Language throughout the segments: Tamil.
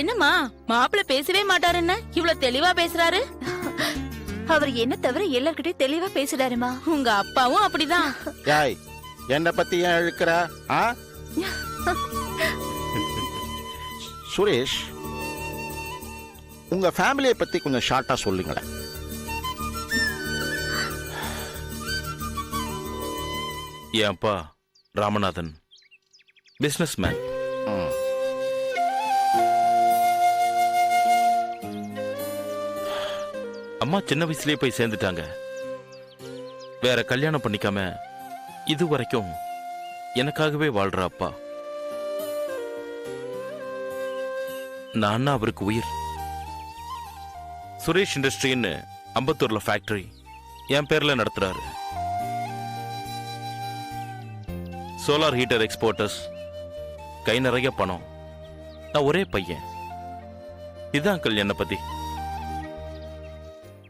என்னம்மா மாப்பிள்ள பேசவே மாட்டாருன்னு இவ்வளவு தெளிவா பேசுறாரு? அவர் என்ன தவிர எல்லார்கிட்டயும் தெளிவா பேசுறாருமா. உங்க அப்பாவும் அப்படிதான். யாய் என்ன பத்தி ஏன் இழுக்கிற? சுரேஷ், உங்க ஃபேமிலியை பத்தி கொஞ்சம் ஷார்ட்டா சொல்லுங்களேன். என் அப்பா ராமநாதன் பிசினஸ் மேன். அம்மா சின்ன வயசுலயே போய் சேர்ந்துட்டாங்க. வேற கல்யாணம் பண்ணிக்காம இது வரைக்கும் எனக்காகவே வாழ்ற அப்பா. நான் அவருக்கு உயிர். சுரேஷ் இண்டஸ்ட்ரின்னு அம்பத்தூர்ல ஃபேக்டரி என் பேர்ல நடத்துறாரு. சோலார் ஹீட்டர் எக்ஸ்போர்ட்டர்ஸ், கை நிறைய பணம். நான் ஒரே பையன். இதுதான் அங்கிள் என்ன பத்தி.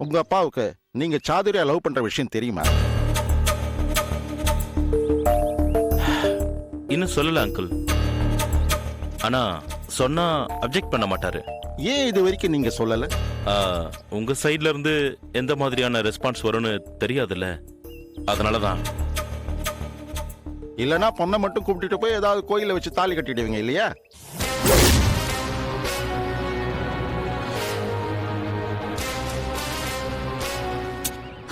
உங்க அப்பாவுக்கு நீங்க சாதுரியா லவ் பண்ற விஷயம் தெரியுமா? இன்னும் சொல்லல அங்கிள். ஆனா சொன்னா அப்ஜெக்ட் பண்ண மாட்டாரு. ஏன் இது வரைக்கும் நீங்க சொல்லல? உங்க சைட்ல இருந்து எந்த மாதிரியான ரெஸ்பான்ஸ் வரும்னு தெரியாதுல்ல, அதனாலதான். இல்லனா பொண்ணை மட்டும் கூப்பிட்டுட்டு போய் ஏதாவது கோயில வச்சு தாலி கட்டிடுவீங்க இல்லையா?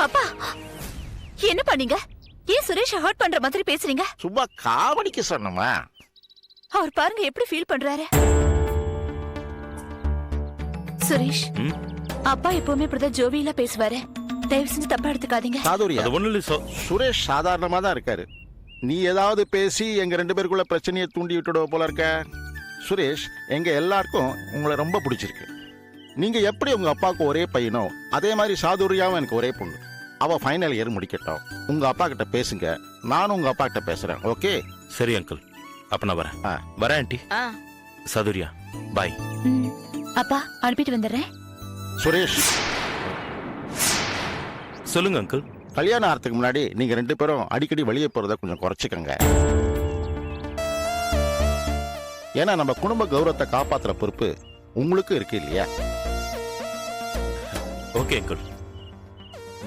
அப்பா என்ன பண்ணீங்க? ஏன் சுரேஷ் ஹர்ட் பண்ற மாதிரி பேசுறீங்க? சும்மா காமெடிக்கு சொன்னமா. அவர் பாருங்க எப்படி ஃபீல் பண்றாரு. சுரேஷ், அப்பா எப்பவுமே இப்படிதான் ஜோவியலா பேசுவாரு. தயவு செஞ்சு தப்பா எடுத்துக்காதீங்க. சாதுரியா, அது ஒண்ணு இல்ல. சுரேஷ் சாதாரணமா தான் இருக்காரு. நீ ஏதாவது பேசி எங்க 2 பேருக்குள்ள பிரச்சனையை தூண்டி விட்டுடுவ போல இருக்க. சுரேஷ், எங்க எல்லாருக்கும் உங்களை ரொம்ப பிடிச்சிருக்கு. நீங்க எப்படி உங்க அப்பாவுக்கு ஒரே பையனோ அதே மாதிரி சாதுரியாவும் எனக்கு ஒரே பொண்ணு. அவ ஃபைனல் இயர் முடிக்கட்டும். உங்க அப்பா கிட்ட பேசுங்க, நானும் உங்க அப்பா கிட்ட பேசுறேன். ஓகே? சரி அங்கிள், அப்ப நான் வரேன். வரேன் ஆண்டி. சாதுரியா, பாய். அப்பா அனுப்பிட்டு வந்துடுறேன். சுரேஷ், சொல்லுங்க அங்கிள். கல்யாணம் ஆகிறதுக்கு முன்னாடி நீங்க 2 பேரும் அடிக்கடி வெளியே போறத கொஞ்சம் குறைச்சிக்கங்க. ஏன்னா நம்ம குடும்ப கௌரவத்தை காப்பாத்துற பொறுப்பு உங்களுக்கு இருக்கு இல்லையா? ஓகே அங்கிள்,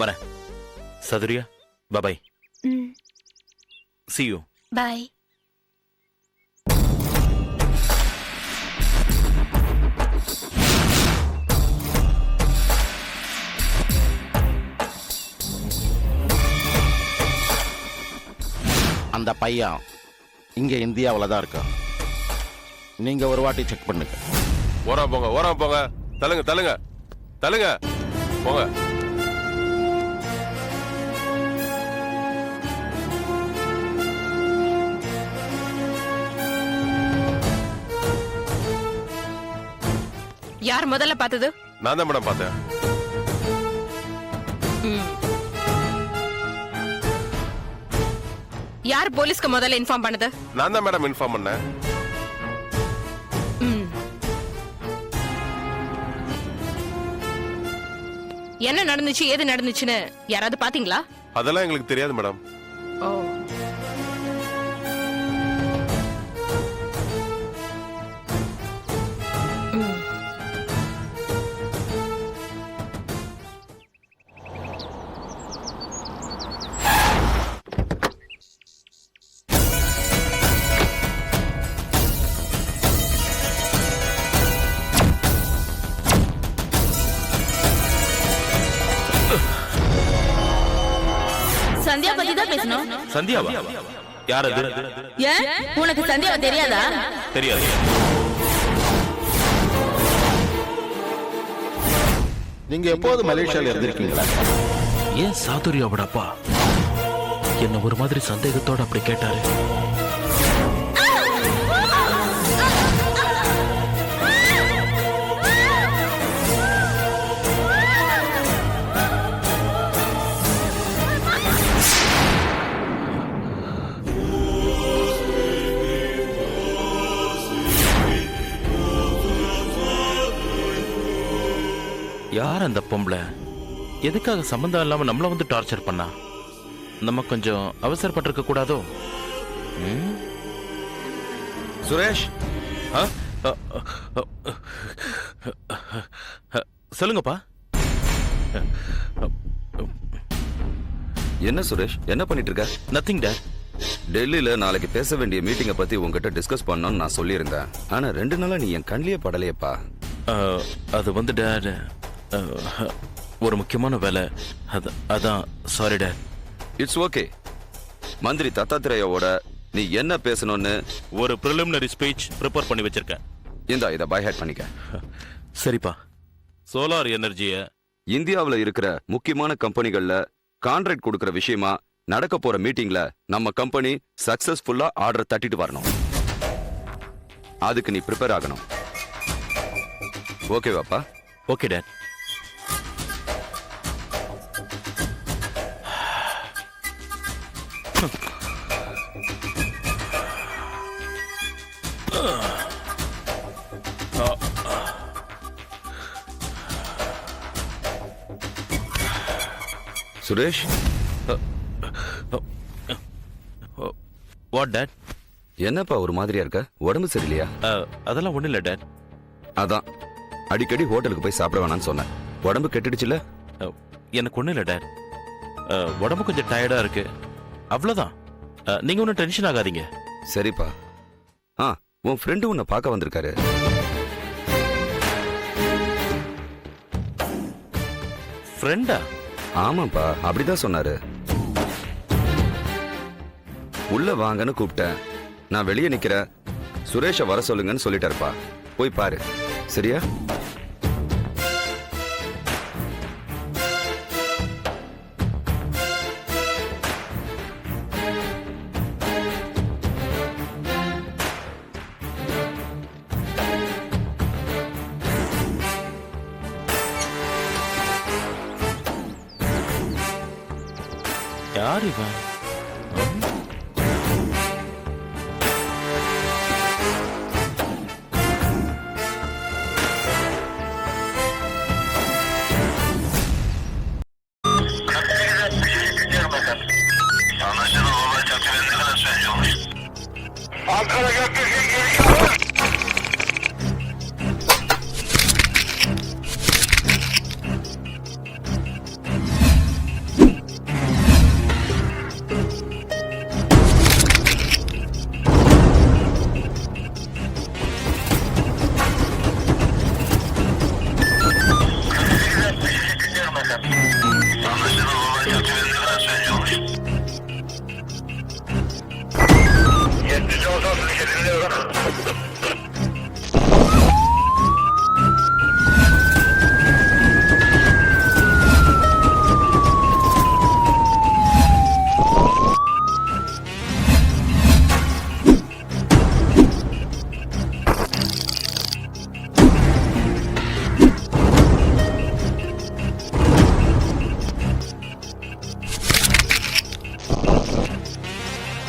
வரேன். சதுரியா, பாய். See you. பாய். அந்த பையன் இங்க இந்தியாவில் தான் இருக்கான். நீங்க ஒரு வாட்டி செக் பண்ணுங்க. ஓரம் போங்க, ஓரம் போங்க. தள்ளுங்க, தள்ளுங்க, தள்ளுங்க, போங்க. யார் முதல்ல பார்த்தது? நான் தான் மேடம் பார்த்தேன். யார் போலீஸ்க்கு முதல்ல இன்ஃபார்ம் பண்ணது? நான் தான் மேடம் இன்ஃபார்ம் பண்ணேன். என்ன நடந்துச்சு, ஏது நடந்துச்சுன்னு யாராவது பாத்தீங்களா? அதெல்லாம் எங்களுக்கு தெரியாது மேடம். ஓ, சந்தியா பத்தி தான் பேசணும். சந்தியாவா? யார் அது? ஏன் உனக்கு சந்தியாவை தெரியாதா? தெரியாது. நீங்க எப்போது மலேசியால இருந்திருக்கீங்களா? ஏன் சாதுரியாவோட அப்பா என்ன ஒரு மாதிரி சந்தேகத்தோட அப்படி கேட்டாரு? யார் அந்த பொம்பளை? எதுக்காக சம்பந்தம் இல்லாம நம்மள வந்து டார்ச்சர் பண்ணா? நம்ம கொஞ்சம் அவசரப்பட்டிருக்க கூடாதோ? சுரேஷ், சொல்லுங்கப்பா. என்ன சுரேஷ், என்ன பண்ணிட்டு இருக்க? Nothing date. டெல்லியில நாளைக்கு பேச வேண்டிய மீட்டிங்கை பத்தி உங்ககிட்ட டிஸ்கஸ் பண்ணணும்னு நான் சொல்லியிருந்தேன். ஆனா 2 நாளா நீ என் கண்ணிலே படலையப்பா. அது வந்து டேட், ஒரு முக்கியமான வேலை. அதான் சாரி டேட். It's okay. மந்திரி தத்தாத்திரேயாவோட நீ என்ன பேசணும்னு ஒரு ப்ரிலிமினரி ஸ்பீச் ப்ரிப்பேர் பண்ணி வச்சிருக்கேன். இதை பைஹேட் பண்ணிக்க. சரிப்பா. சோலார் எனர்ஜியை இந்தியாவில் இருக்கிற முக்கியமான கம்பெனிகள்ல கான்ட்ராக்ட் கொடுக்கற விஷயமா நடக்க போற மீட்டிங்ல நம்ம கம்பெனி சக்சஸ்ஃபுல்லா ஆர்டர் தட்டிட்டு வரணும். அதுக்கு நீ ப்ரிப்பேர் ஆகணும். ஓகேவாப்பா? Okay dad. Suresh, what dad? என்னப்பா ஒரு மாதிரியா இருக்க? உடம்பு சரியில்லையா? அதெல்லாம் ஒண்ணும் இல்ல டேட். அதான் அடிக்கடி ஹோட்டலுக்கு போய் சாப்பிட வேணாம்னு சொன்னேன். உடம்பு கெட்டுடுச்சுல? எனக்கு ஒண்ணும் இல்ல டேட். உடம்பு கொஞ்சம் டயர்டா இருக்கு, அவ்வளவுதான். நீங்க ஒன்றும் டென்ஷன் ஆகாதீங்க. சரிப்பா. உன் ஃப்ரெண்டு உன்னை பார்க்க வந்திருக்காரு. ஃப்ரெண்டா? ஆமாப்பா, அப்படிதான் சொன்னாரு. உள்ள வாங்கன்னு கூப்பிட்டேன். நான் வெளியே நிக்கிறேன், சுரேஷை வர சொல்லுங்கன்னு சொல்லிட்டாருப்பா. போய் பாரு, சரியா? யார் இவன்?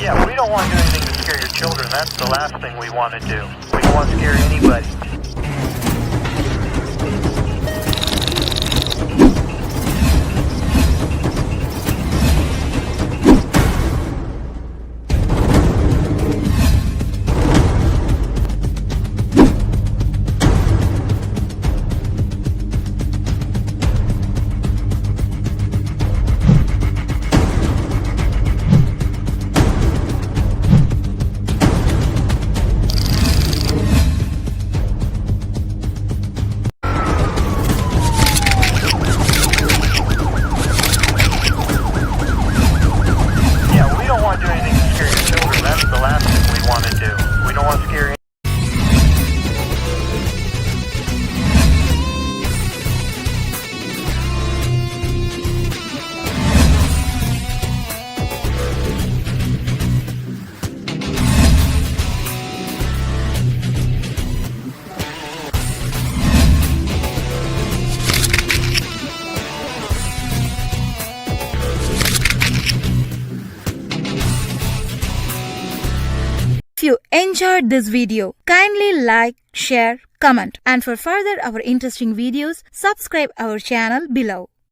Yeah, we don't want to do anything to scare your children. That's the last thing we want to do. We don't want to scare anybody. If you enjoyed this video, kindly like, share, comment, and for further our interesting videos, subscribe our channel below.